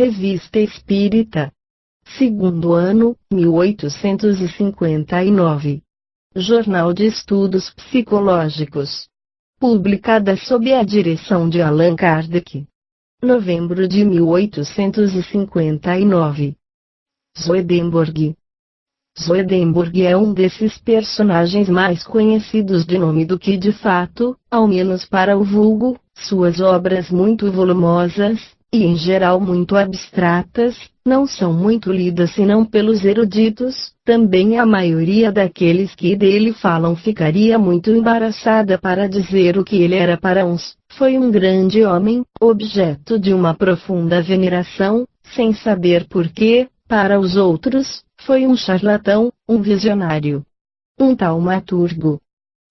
Revista Espírita. Segundo ano, 1859. Jornal de Estudos Psicológicos. Publicada sob a direção de Allan Kardec. Novembro de 1859. Swedenborg. Swedenborg é um desses personagens mais conhecidos de nome do que de fato, ao menos para o vulgo. Suas obras muito volumosas, e em geral muito abstratas, não são muito lidas senão pelos eruditos. Também a maioria daqueles que dele falam ficaria muito embaraçada para dizer o que ele era para uns. Foi um grande homem, objeto de uma profunda veneração, sem saber porquê. Para os outros, foi um charlatão, um visionário, um taumaturgo.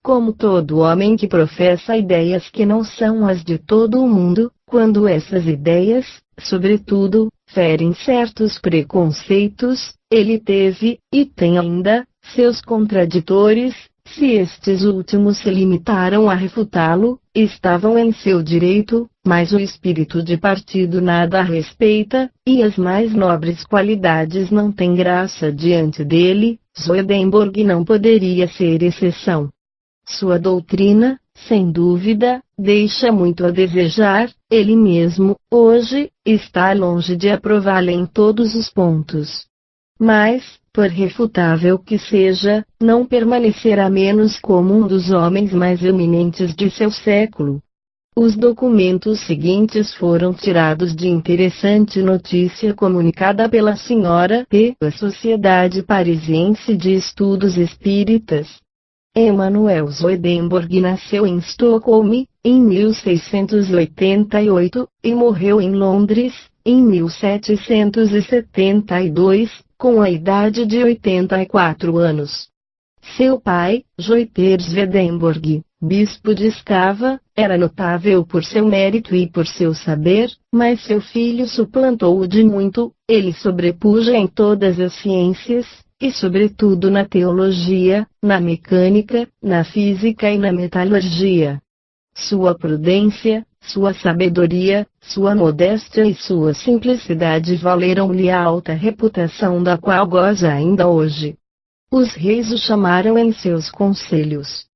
Como todo homem que professa ideias que não são as de todo o mundo, quando essas ideias, sobretudo, ferem certos preconceitos, ele teve, e tem ainda, seus contraditores. Se estes últimos se limitaram a refutá-lo, estavam em seu direito, mas o espírito de partido nada a respeita, e as mais nobres qualidades não têm graça diante dele. Swedenborg não poderia ser exceção. Sua doutrina, sem dúvida, deixa muito a desejar. Ele mesmo, hoje, está longe de aprová-la em todos os pontos. Mas, por refutável que seja, não permanecerá menos como um dos homens mais eminentes de seu século. Os documentos seguintes foram tirados de interessante notícia comunicada pela Sra. P. à Sociedade Parisiense de Estudos Espíritas. Emanuel Swedenborg nasceu em Estocolmo, em 1688, e morreu em Londres, em 1772, com a idade de 84 anos. Seu pai, Joiter Swedenborg, bispo de Escava, era notável por seu mérito e por seu saber, mas seu filho suplantou-o de muito. Ele sobrepuja em todas as ciências, e sobretudo na teologia, na mecânica, na física e na metalurgia. Sua prudência, sua sabedoria, sua modéstia e sua simplicidade valeram-lhe a alta reputação da qual goza ainda hoje. Os reis o chamaram em seus conselhos.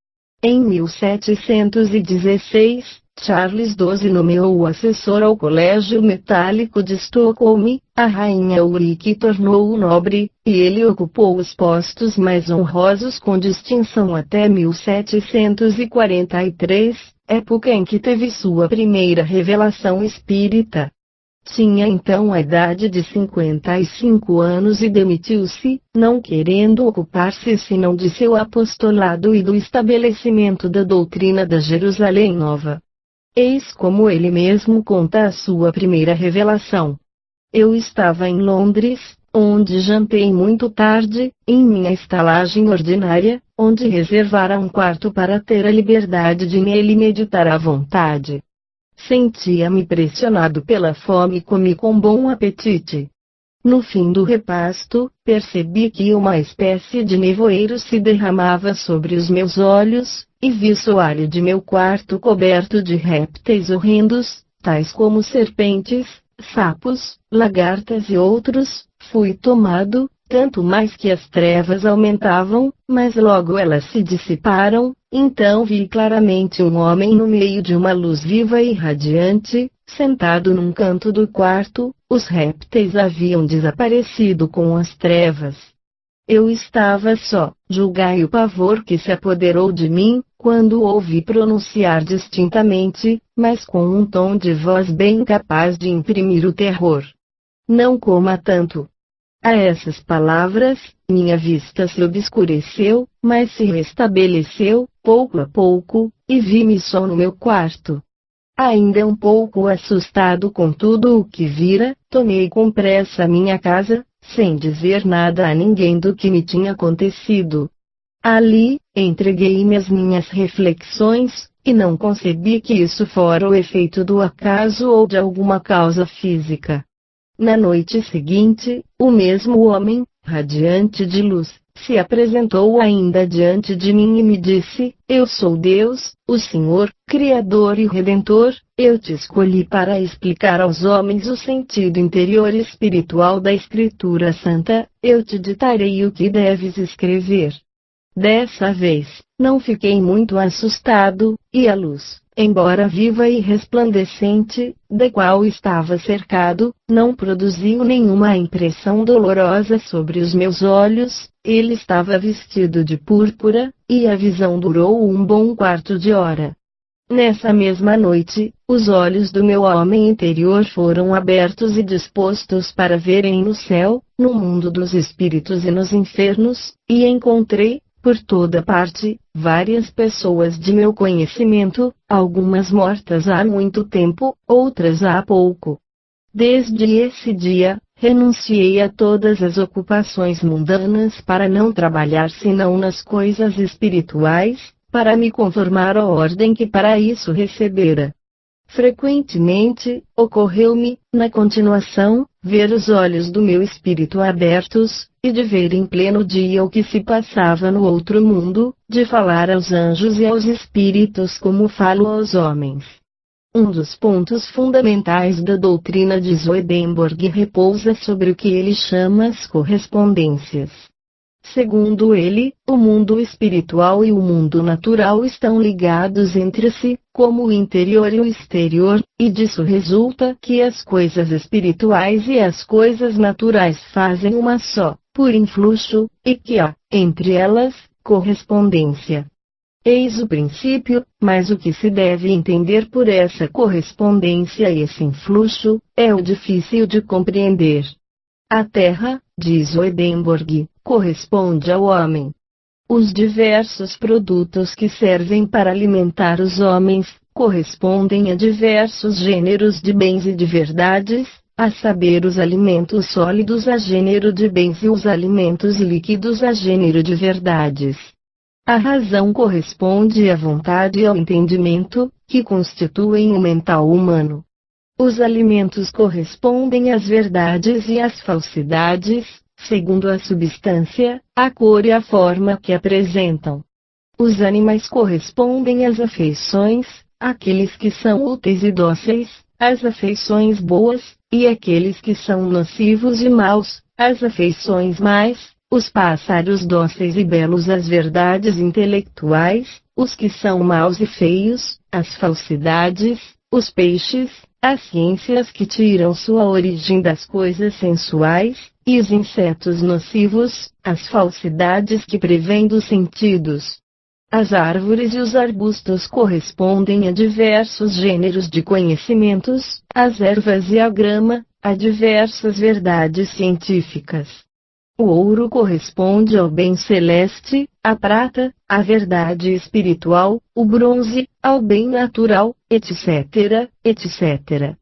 Em 1716, Charles XII nomeou-o assessor ao Colégio Metálico de Estocolmo. A rainha Ulrike tornou-o nobre, e ele ocupou os postos mais honrosos com distinção até 1743, época em que teve sua primeira revelação espírita. Tinha então a idade de 55 anos e demitiu-se, não querendo ocupar-se senão de seu apostolado e do estabelecimento da doutrina da Jerusalém Nova. Eis como ele mesmo conta a sua primeira revelação. Eu estava em Londres, onde jantei muito tarde, em minha estalagem ordinária, onde reservara um quarto para ter a liberdade de nele meditar à vontade. Sentia-me pressionado pela fome e comi com bom apetite. No fim do repasto, percebi que uma espécie de nevoeiro se derramava sobre os meus olhos, e vi o soalho de meu quarto coberto de répteis horrendos, tais como serpentes, sapos, lagartas e outros. Fui tomado, tanto mais que as trevas aumentavam, mas logo elas se dissiparam. Então vi claramente um homem no meio de uma luz viva e radiante, sentado num canto do quarto. Os répteis haviam desaparecido com as trevas. Eu estava só. Julgai o pavor que se apoderou de mim, quando o ouvi pronunciar distintamente, mas com um tom de voz bem capaz de imprimir o terror: não coma tanto. A essas palavras, minha vista se obscureceu, mas se restabeleceu, pouco a pouco, e vi-me só no meu quarto. Ainda um pouco assustado com tudo o que vira, tomei com pressa a minha casa, sem dizer nada a ninguém do que me tinha acontecido. Ali, entreguei-me às minhas reflexões, e não concebi que isso fora o efeito do acaso ou de alguma causa física. Na noite seguinte, o mesmo homem, radiante de luz, se apresentou ainda diante de mim e me disse: Eu sou Deus, o Senhor, Criador e Redentor. Eu te escolhi para explicar aos homens o sentido interior e espiritual da Escritura Santa. Eu te ditarei o que deves escrever. Dessa vez, não fiquei muito assustado, e a luz, embora viva e resplandecente, da qual estava cercado, não produziu nenhuma impressão dolorosa sobre os meus olhos. Ele estava vestido de púrpura, e a visão durou um bom quarto de hora. Nessa mesma noite, os olhos do meu homem interior foram abertos e dispostos para verem no céu, no mundo dos espíritos e nos infernos, e encontrei, por toda parte, várias pessoas de meu conhecimento, algumas mortas há muito tempo, outras há pouco. Desde esse dia, renunciei a todas as ocupações mundanas para não trabalhar senão nas coisas espirituais, para me conformar à ordem que para isso recebera. Frequentemente, ocorreu-me, na continuação, ver os olhos do meu espírito abertos, e de ver em pleno dia o que se passava no outro mundo, de falar aos anjos e aos espíritos como falo aos homens. Um dos pontos fundamentais da doutrina de Swedenborg repousa sobre o que ele chama as correspondências. Segundo ele, o mundo espiritual e o mundo natural estão ligados entre si, como o interior e o exterior, e disso resulta que as coisas espirituais e as coisas naturais fazem uma só, por influxo, e que há, entre elas, correspondência. Eis o princípio, mas o que se deve entender por essa correspondência e esse influxo, é o difícil de compreender. A Terra, diz Swedenborg, corresponde ao homem. Os diversos produtos que servem para alimentar os homens, correspondem a diversos gêneros de bens e de verdades, a saber os alimentos sólidos a gênero de bens e os alimentos líquidos a gênero de verdades. A razão corresponde à vontade e ao entendimento, que constituem o mental humano. Os alimentos correspondem às verdades e às falsidades, segundo a substância, a cor e a forma que apresentam. Os animais correspondem às afeições, aqueles que são úteis e dóceis, às afeições boas, e aqueles que são nocivos e maus, às afeições mais. Os pássaros dóceis e belos às verdades intelectuais, os que são maus e feios, às falsidades, os peixes, às ciências que tiram sua origem das coisas sensuais, e os insetos nocivos, às falsidades que prevêm dos sentidos. As árvores e os arbustos correspondem a diversos gêneros de conhecimentos, as ervas e a grama, a diversas verdades científicas. O ouro corresponde ao bem celeste, a prata, à verdade espiritual, o bronze, ao bem natural, etc., etc.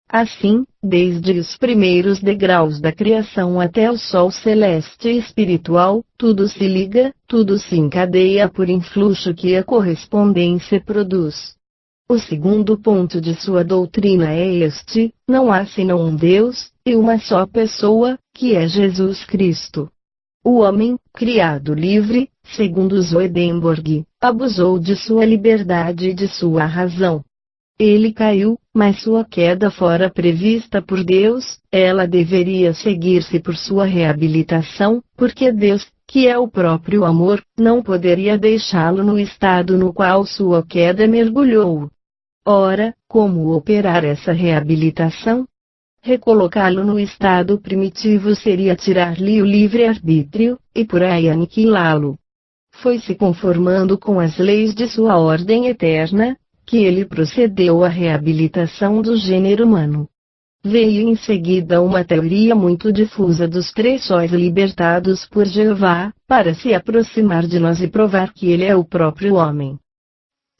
Assim, desde os primeiros degraus da criação até o sol celeste e espiritual, tudo se liga, tudo se encadeia por influxo que a correspondência produz. O segundo ponto de sua doutrina é este: não há senão um Deus, e uma só pessoa, que é Jesus Cristo. O homem, criado livre, segundo Swedenborg, abusou de sua liberdade e de sua razão. Ele caiu, mas sua queda fora prevista por Deus, ela deveria seguir-se por sua reabilitação, porque Deus, que é o próprio amor, não poderia deixá-lo no estado no qual sua queda mergulhou. Ora, como operar essa reabilitação? Recolocá-lo no estado primitivo seria tirar-lhe o livre-arbítrio, e por aí aniquilá-lo. Foi se conformando com as leis de sua ordem eterna, que ele procedeu à reabilitação do gênero humano. Veio em seguida uma teoria muito difusa dos três sóis libertados por Jeová, para se aproximar de nós e provar que ele é o próprio homem.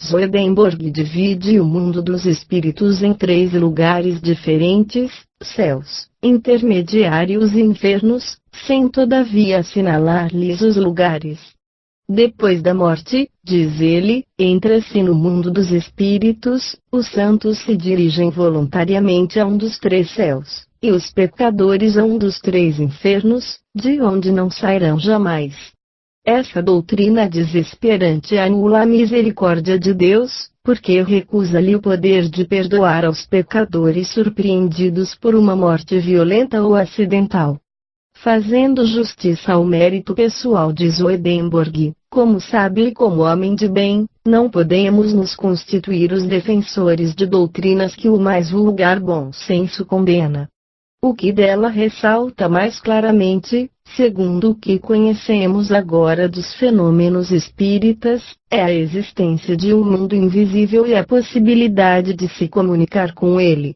Swedenborg divide o mundo dos espíritos em três lugares diferentes, céus, intermediários e infernos, sem todavia assinalar-lhes os lugares. Depois da morte, diz ele, entra-se no mundo dos espíritos, os santos se dirigem voluntariamente a um dos três céus, e os pecadores a um dos três infernos, de onde não sairão jamais. Essa doutrina desesperante anula a misericórdia de Deus, porque recusa-lhe o poder de perdoar aos pecadores surpreendidos por uma morte violenta ou acidental. Fazendo justiça ao mérito pessoal de Swedenborg, como sábio e como homem de bem, não podemos nos constituir os defensores de doutrinas que o mais vulgar bom senso condena. O que dela ressalta mais claramente, segundo o que conhecemos agora dos fenômenos espíritas, é a existência de um mundo invisível e a possibilidade de se comunicar com ele.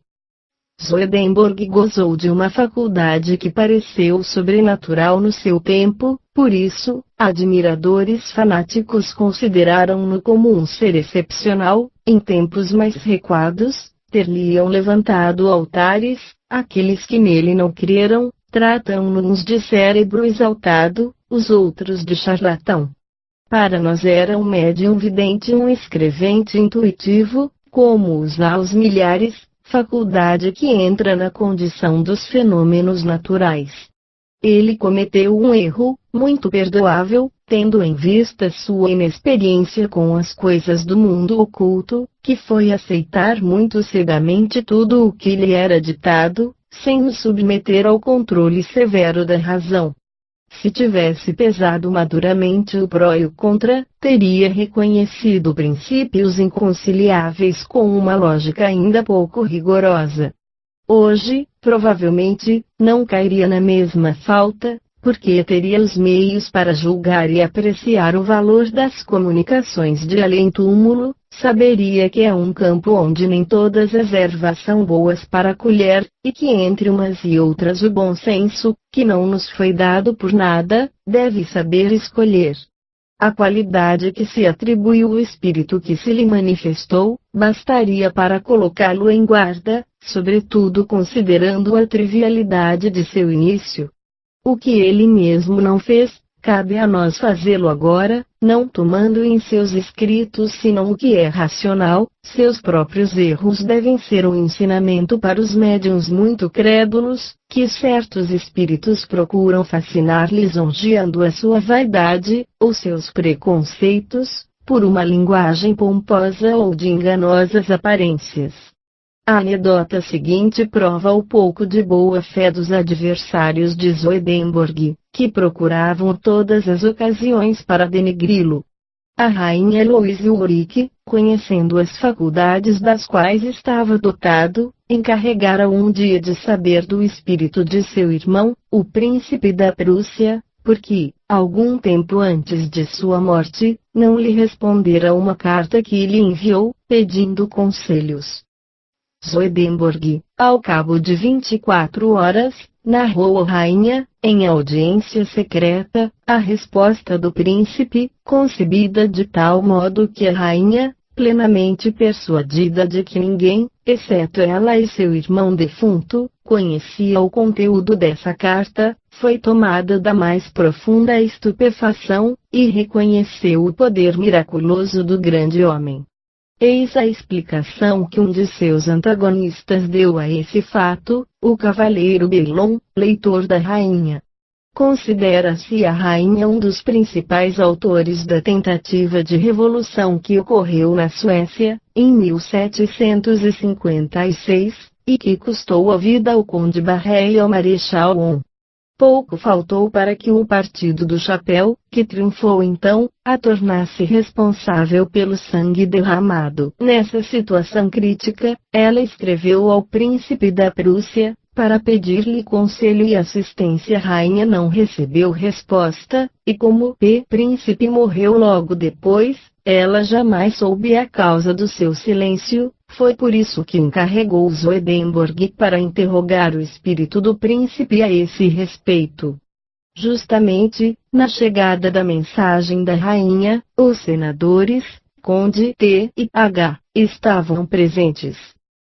Swedenborg gozou de uma faculdade que pareceu sobrenatural no seu tempo, por isso, admiradores fanáticos consideraram-no como um ser excepcional. Em tempos mais recuados, ter-lhe-ão levantado altares. Aqueles que nele não creram, tratam-no uns de cérebro exaltado, os outros de charlatão. Para nós era um médium vidente, um escrevente intuitivo, como os aos milhares, faculdade que entra na condição dos fenômenos naturais. Ele cometeu um erro, muito perdoável, tendo em vista sua inexperiência com as coisas do mundo oculto, que foi aceitar muito cegamente tudo o que lhe era ditado, sem o submeter ao controle severo da razão. Se tivesse pesado maduramente o pró e o contra, teria reconhecido princípios inconciliáveis com uma lógica ainda pouco rigorosa. Hoje, provavelmente, não cairia na mesma falta, porque teria os meios para julgar e apreciar o valor das comunicações de além-túmulo, saberia que é um campo onde nem todas as ervas são boas para a colher, e que entre umas e outras o bom senso, que não nos foi dado por nada, deve saber escolher. A qualidade que se atribuiu ao espírito que se lhe manifestou, bastaria para colocá-lo em guarda, sobretudo considerando a trivialidade de seu início. O que ele mesmo não fez, cabe a nós fazê-lo agora, não tomando em seus escritos senão o que é racional. Seus próprios erros devem ser um ensinamento para os médiuns muito crédulos, que certos espíritos procuram fascinar lisonjeando a sua vaidade, ou seus preconceitos, por uma linguagem pomposa ou de enganosas aparências. A anedota seguinte prova o pouco de boa fé dos adversários de Swedenborg, que procuravam todas as ocasiões para denegri-lo. A rainha Louise Ulrich, conhecendo as faculdades das quais estava dotado, encarregara um dia de saber do espírito de seu irmão, o príncipe da Prússia, porque, algum tempo antes de sua morte, não lhe respondera uma carta que lhe enviou, pedindo conselhos. Swedenborg, ao cabo de 24 horas, narrou à rainha, em audiência secreta, a resposta do príncipe, concebida de tal modo que a rainha, plenamente persuadida de que ninguém, exceto ela e seu irmão defunto, conhecia o conteúdo dessa carta, foi tomada da mais profunda estupefação, e reconheceu o poder miraculoso do grande homem. Eis a explicação que um de seus antagonistas deu a esse fato, o cavaleiro Belon, leitor da rainha. Considera-se a rainha um dos principais autores da tentativa de revolução que ocorreu na Suécia, em 1756, e que custou a vida ao conde Barré e ao marechal Hon. Pouco faltou para que o partido do chapéu, que triunfou então, a tornasse responsável pelo sangue derramado. Nessa situação crítica, ela escreveu ao príncipe da Prússia, para pedir-lhe conselho e assistência. A rainha não recebeu resposta, e como o príncipe morreu logo depois, ela jamais soube a causa do seu silêncio. Foi por isso que encarregou Swedenborg para interrogar o espírito do príncipe a esse respeito. Justamente, na chegada da mensagem da rainha, os senadores, Conde T e H, estavam presentes.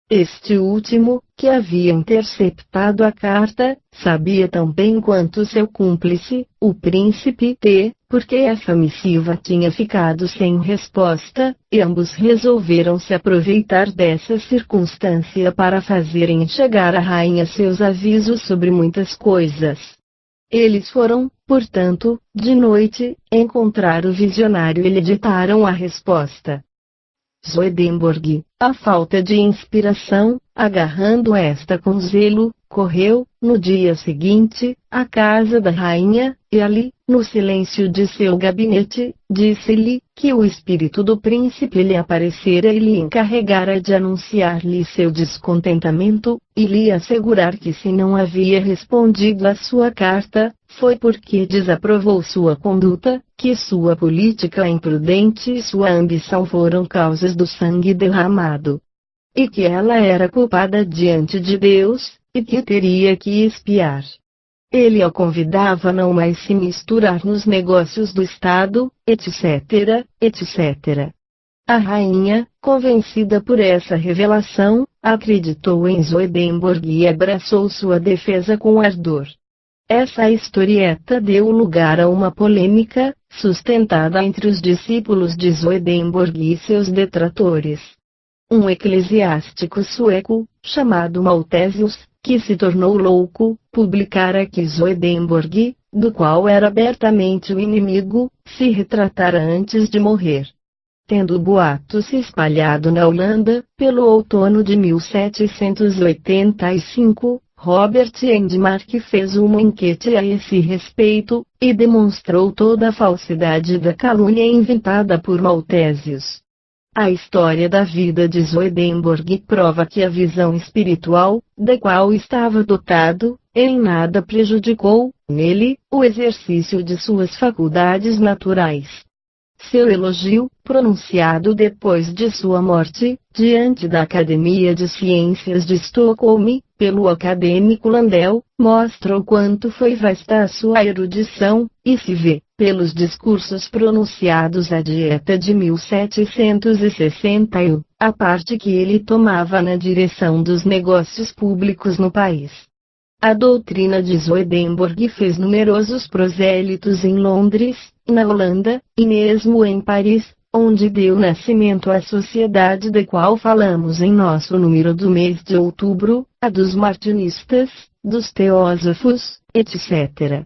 Este último, que havia interceptado a carta, sabia tão bem quanto seu cúmplice, o príncipe T, porque essa missiva tinha ficado sem resposta, e ambos resolveram se aproveitar dessa circunstância para fazerem chegar à rainha seus avisos sobre muitas coisas. Eles foram, portanto, de noite, encontrar o visionário e lhe ditaram a resposta. Swedenborg, a falta de inspiração, agarrando esta com zelo, correu, no dia seguinte, à casa da rainha, e ali, no silêncio de seu gabinete, disse-lhe, que o espírito do príncipe lhe aparecera e lhe encarregara de anunciar-lhe seu descontentamento, e lhe assegurar que se não havia respondido à sua carta, foi porque desaprovou sua conduta, que sua política imprudente e sua ambição foram causas do sangue derramado. E que ela era culpada diante de Deus, e que teria que expiar. Ele a convidava a não mais se misturar nos negócios do Estado, etc., etc. A rainha, convencida por essa revelação, acreditou em Swedenborg e abraçou sua defesa com ardor. Essa historieta deu lugar a uma polêmica, sustentada entre os discípulos de Swedenborg e seus detratores. Um eclesiástico sueco, chamado Maltesius, que se tornou louco, publicara que Swedenborg, do qual era abertamente o inimigo, se retratara antes de morrer. Tendo o boato se espalhado na Holanda, pelo outono de 1785, Robert Endemark fez uma enquete a esse respeito, e demonstrou toda a falsidade da calúnia inventada por Maltesius. A história da vida de Swedenborg prova que a visão espiritual, da qual estava dotado, em nada prejudicou, nele, o exercício de suas faculdades naturais. Seu elogio, pronunciado depois de sua morte, diante da Academia de Ciências de Estocolmo, pelo acadêmico Landel, mostra o quanto foi vasta a sua erudição, e se vê, pelos discursos pronunciados à Dieta de 1761, a parte que ele tomava na direção dos negócios públicos no país. A doutrina de Swedenborg fez numerosos prosélitos em Londres, na Holanda, e mesmo em Paris, onde deu nascimento à sociedade da qual falamos em nosso número do mês de outubro, a dos martinistas, dos teósofos, etc.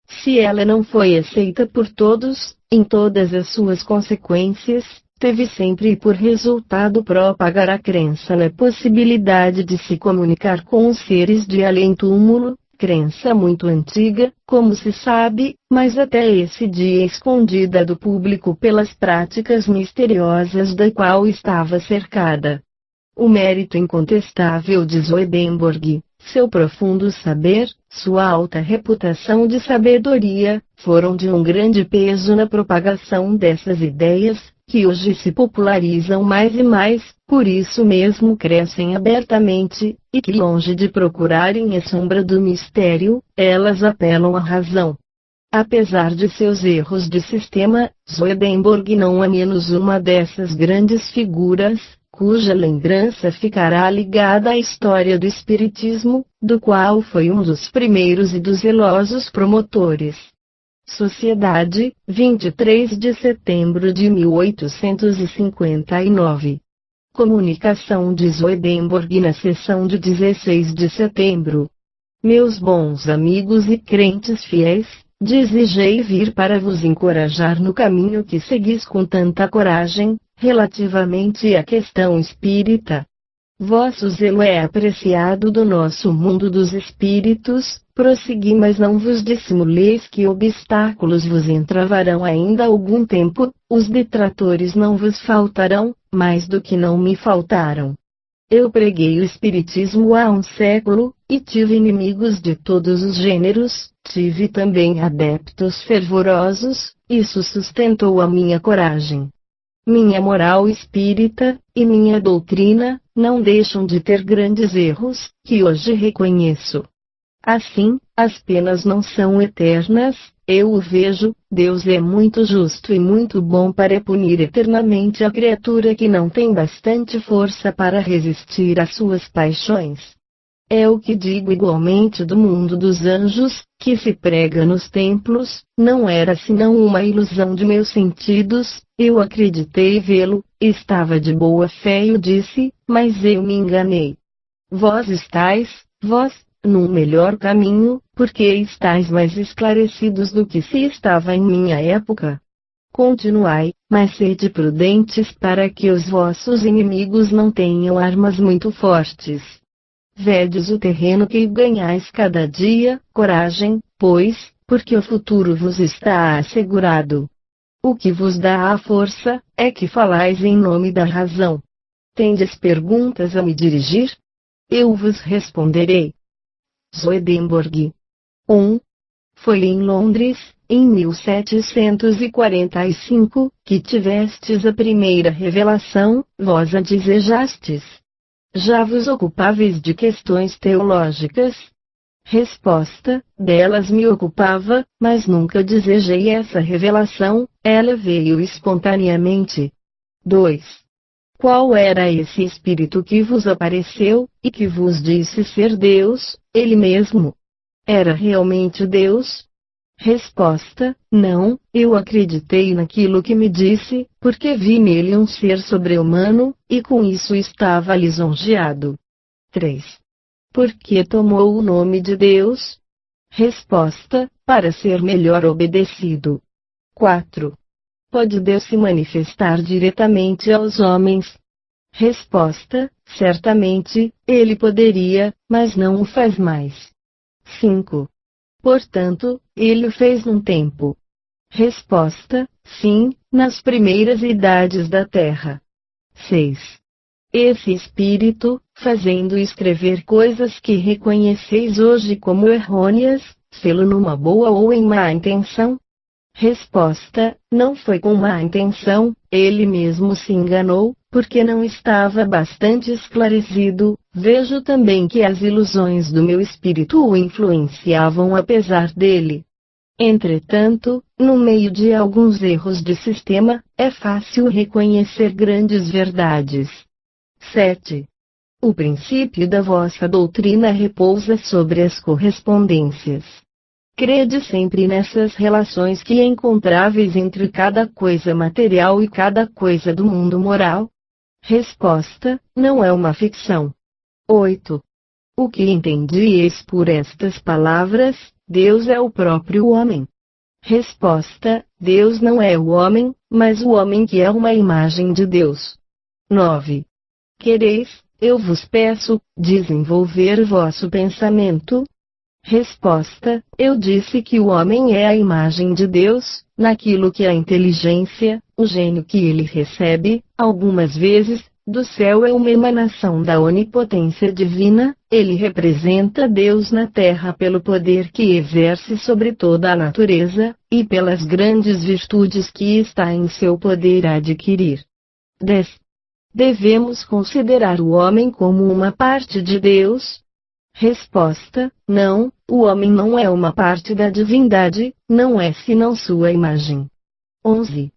Se ela não foi aceita por todos, em todas as suas consequências, teve sempre por resultado propagar a crença na possibilidade de se comunicar com os seres de além-túmulo, crença muito antiga, como se sabe, mas até esse dia escondida do público pelas práticas misteriosas da qual estava cercada. O mérito incontestável de Swedenborg, seu profundo saber, sua alta reputação de sabedoria, foram de um grande peso na propagação dessas ideias, que hoje se popularizam mais e mais, por isso mesmo crescem abertamente, e que longe de procurarem a sombra do mistério, elas apelam à razão. Apesar de seus erros de sistema, Swedenborg não é menos uma dessas grandes figuras, cuja lembrança ficará ligada à história do Espiritismo, do qual foi um dos primeiros e dos zelosos promotores. Sociedade, 23 de setembro de 1859. Comunicação de Swedenborg na sessão de 16 de setembro. Meus bons amigos e crentes fiéis, desejei vir para vos encorajar no caminho que seguis com tanta coragem, relativamente à questão espírita. Vosso zelo é apreciado do nosso mundo dos espíritos, prossegui, mas não vos dissimuleis que obstáculos vos entravarão ainda algum tempo, os detratores não vos faltarão, mais do que não me faltaram. Eu preguei o espiritismo há um século, e tive inimigos de todos os gêneros, tive também adeptos fervorosos, isso sustentou a minha coragem. Minha moral espírita, e minha doutrina, não deixam de ter grandes erros, que hoje reconheço. Assim, as penas não são eternas, eu o vejo, Deus é muito justo e muito bom para punir eternamente a criatura que não tem bastante força para resistir às suas paixões. É o que digo igualmente do mundo dos anjos, que se prega nos templos, não era senão uma ilusão de meus sentidos, eu acreditei vê-lo, estava de boa fé e o disse, mas eu me enganei. Vós, num melhor caminho, porque estáis mais esclarecidos do que se estava em minha época. Continuai, mas sede prudentes para que os vossos inimigos não tenham armas muito fortes. Vedes o terreno que ganhais cada dia, coragem, pois, porque o futuro vos está assegurado. O que vos dá a força, é que falais em nome da razão. Tendes perguntas a me dirigir? Eu vos responderei. Swedenborg. 1. Foi em Londres, em 1745, que tivestes a primeira revelação, vós a desejastes. Já vos ocupáveis de questões teológicas? Resposta: delas me ocupava, mas nunca desejei essa revelação, ela veio espontaneamente. 2. Qual era esse espírito que vos apareceu, e que vos disse ser Deus, ele mesmo? Era realmente Deus? Resposta: não, eu acreditei naquilo que me disse, porque vi nele um ser sobre-humano, e com isso estava lisonjeado. 3. Por que tomou o nome de Deus? Resposta: para ser melhor obedecido. 4. Pode Deus se manifestar diretamente aos homens? Resposta: certamente, ele poderia, mas não o faz mais. 5. Portanto, ele o fez num tempo. Resposta: sim, nas primeiras idades da terra. 6. Esse Espírito, fazendo escrever coisas que reconheceis hoje como errôneas, fê-lo numa boa ou em má intenção? Resposta: não foi com má intenção, ele mesmo se enganou, porque não estava bastante esclarecido. Vejo também que as ilusões do meu espírito o influenciavam apesar dele. Entretanto, no meio de alguns erros de sistema, é fácil reconhecer grandes verdades. 7. O princípio da vossa doutrina repousa sobre as correspondências. Crede sempre nessas relações que encontráveis entre cada coisa material e cada coisa do mundo moral? Resposta: não é uma ficção. 8. O que entendieis por estas palavras, Deus é o próprio homem? Resposta: Deus não é o homem, mas o homem que é uma imagem de Deus. 9. Quereis, eu vos peço, desenvolver vosso pensamento? Resposta: eu disse que o homem é a imagem de Deus, naquilo que a inteligência, o gênio que ele recebe, algumas vezes, do céu é uma emanação da onipotência divina, ele representa Deus na terra pelo poder que exerce sobre toda a natureza, e pelas grandes virtudes que está em seu poder adquirir. 10. Devemos considerar o homem como uma parte de Deus? Resposta: não, o homem não é uma parte da divindade, não é senão sua imagem. 11.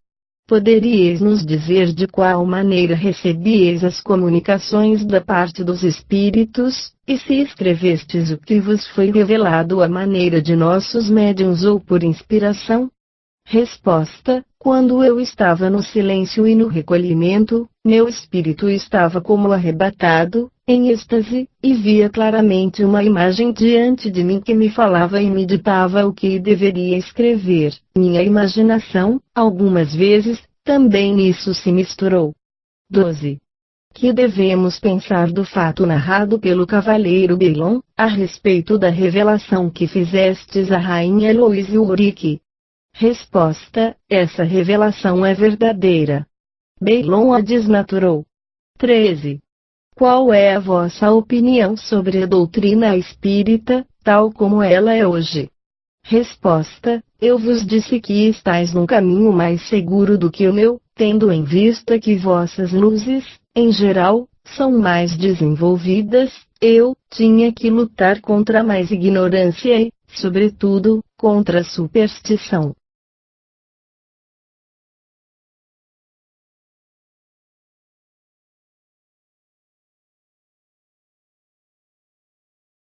Poderíeis nos dizer de qual maneira recebieis as comunicações da parte dos espíritos, e se escrevestes o que vos foi revelado à maneira de nossos médiuns ou por inspiração? Resposta: quando eu estava no silêncio e no recolhimento, meu espírito estava como arrebatado, em êxtase, e via claramente uma imagem diante de mim que me falava e me ditava o que deveria escrever. Minha imaginação, algumas vezes, também nisso se misturou. 12. Que devemos pensar do fato narrado pelo cavaleiro Belon, a respeito da revelação que fizestes à rainha Heloísa Ulrich? Resposta: essa revelação é verdadeira. Belon a desnaturou. 13. Qual é a vossa opinião sobre a doutrina espírita, tal como ela é hoje? Resposta: eu vos disse que estáis num caminho mais seguro do que o meu, tendo em vista que vossas luzes, em geral, são mais desenvolvidas. Eu tinha que lutar contra mais ignorância e, sobretudo, contra a superstição.